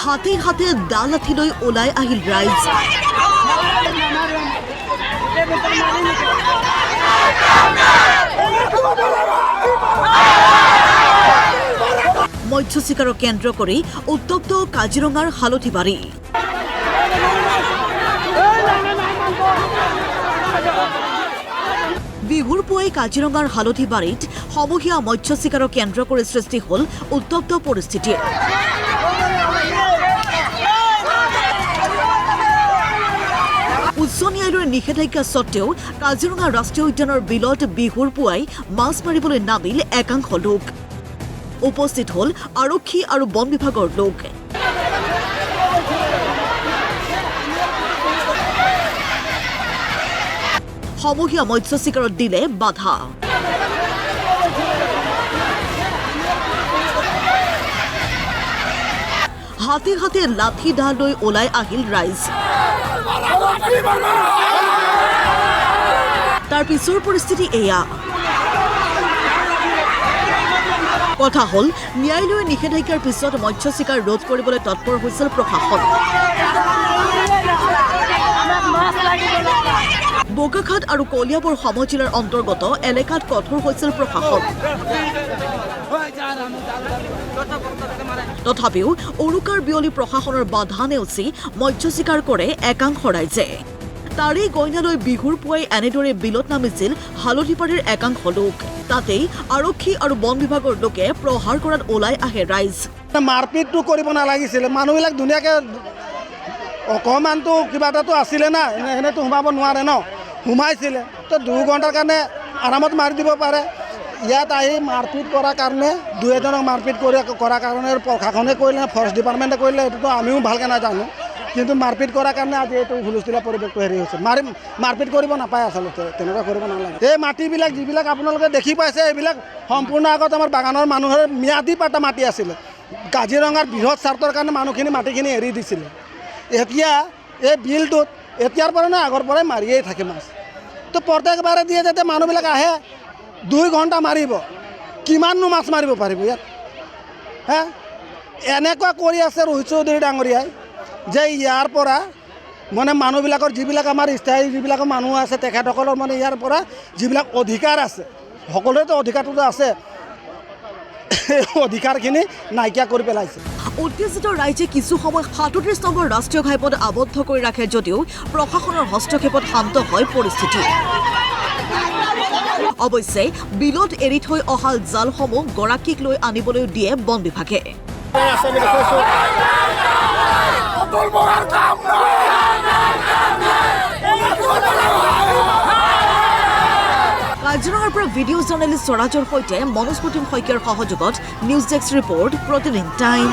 হাতে হাতে দা লাঠি লৈ ওলাই আহিল ৰাইজ। মৎস্য চিকাৰক কেন্দ্ৰ কৰি উত্তপ্ত কাজিৰঙাৰ হালধিবাৰী। বিহুৰ পুৱাই কাজিৰঙাৰ হালধিবাৰীত সমূহীয়া মৎস্য চিকাৰক কেন্দ্ৰ কৰি সৃষ্টি হ'ল উত্তপ্ত পৰিস্থিতিৰ। উচ্চ ন্যায়ালয়ৰ নিষেধাজ্ঞা সত্ত্বেও কাজিৰঙা ৰাষ্ট্ৰীয় উদ্যানৰ বিলত বিহুৰ পুৱাই মাছ মাৰিবলৈ নামিল একাংশ লোক। উপস্থিত হ'ল আৰক্ষী আৰু বন বিভাগৰ লোক। সমূহীয়া মৎস্য চিকাৰত দিলে বাধা। হাতে হাতে লাঠি দা লৈ ওলাই আহিল ৰাইজ। তাৰ পিছৰ পৰিস্থিতি এয়া। কথা হ'ল ন্যায়ালয়ৰ নিষেধাজ্ঞাৰ পিছত মৎস্য চিকাৰ ৰোধ কৰিবলৈ তৎপৰ হৈছিল প্ৰশাসন। বোকাখাট আৰু কলিয়াবৰ সমজিলাৰ অন্তৰ্গত এলেকাত কঠোৰ হৈছিল প্ৰশাসন। তথাপিও উৰুকাৰ বিয়লি প্ৰশাসনৰ বাধা নেওচি মৎস্য চিকাৰ কৰে একাংশ ৰাইজে। তাৰেই গইনালৈ বিহুৰ পুৱাই এনেদৰে বিলত নামিছিল হালধিবাৰীৰ একাংশ লোক। তাতেই আৰক্ষী আৰু বন বিভাগৰ লোকে প্ৰহাৰ কৰাত ওলাই আহে ৰাইজ। মাৰপিটটো কৰিব নালাগিছিল, মানুহবিলাক ধুনীয়াকৈ অকণমানটো কিবা এটাতো আছিলে না, এনেতো সোমাব নোৱাৰে ন, সোমাইছিলে তো 2 ঘণ্টাৰ কাৰণে আৰামত মাৰি দিব পাৰে। ইয়াত আহি মাৰপিট কৰাৰ কাৰণে 2-এজনক মাৰপিট কৰাৰ কাৰণে প্ৰশাসনে কৰিলে, ফৰেষ্ট ডিপাৰ্টমেণ্টে কৰিলে, এইটোতো আমিও ভালকৈ নাজানো। কিন্তু মাৰপিট কৰাৰ কাৰণে আজি এইটো হুলস্থুলীয়া পৰিৱেশটো হেৰি হৈছে। মাৰপিট কৰিব নাপায়, আচলতে তেনেকুৱা কৰিব নালাগে। এই মাটিবিলাক যিবিলাক আপোনালোকে দেখি পাইছে, এইবিলাক সম্পূৰ্ণ আগত আমাৰ বাগানৰ মানুহৰ ম্যাদী পাতা মাটি আছিলে। কাজিৰঙাৰ বৃহৎ স্বাৰ্থৰ কাৰণে মানুহখিনি মাটিখিনি এৰি দিছিলে। এতিয়া এই বিলটোত এতিয়াৰ পৰা নহয়, আগৰ পৰাই মাৰিয়েই থাকে মাছ। তো প্ৰত্যেকবাৰে দিয়ে যাতে মানুহবিলাক আহে 2 ঘণ্টা মাৰিব, কিমাননো মাছ মাৰিব পাৰিব ইয়াত? হে, এনেকুৱা কৰি আছে ৰোহিত চৌধুৰী ডাঙৰীয়াই যে ইয়াৰ পৰা মানে মানুহবিলাকৰ যিবিলাক আমাৰ স্থায়ী যিবিলাক মানুহ আছে, তেখেতসকলৰ মানে ইয়াৰ পৰা যিবিলাক অধিকাৰ আছে, সকলোৰেতো অধিকাৰটো আছে, এই অধিকাৰখিনি নাইকিয়া কৰি পেলাইছে। উত্তেজিত ৰাইজে কিছু সময় 37 নম্বৰ ৰাষ্ট্ৰীয় ঘাইপথ আবদ্ধ কৰি ৰাখে যদিও প্ৰশাসনৰ হস্তক্ষেপত শান্ত হয় পৰিস্থিতি। অৱশ্যে বিলত এৰি থৈ অহা জালসমূহ গৰাকীক লৈ আনিবলৈ দিয়ে বন বিভাগে। কাজিৰঙাৰ পৰা ভিডিঅ' জাৰ্নেলিষ্ট স্বৰাজৰ সৈতে মনোজ প্ৰতিম শইকীয়াৰ সহযোগত নিউজ ডেস্ক ৰিপৰ্ট, প্ৰতিদিন টাইম।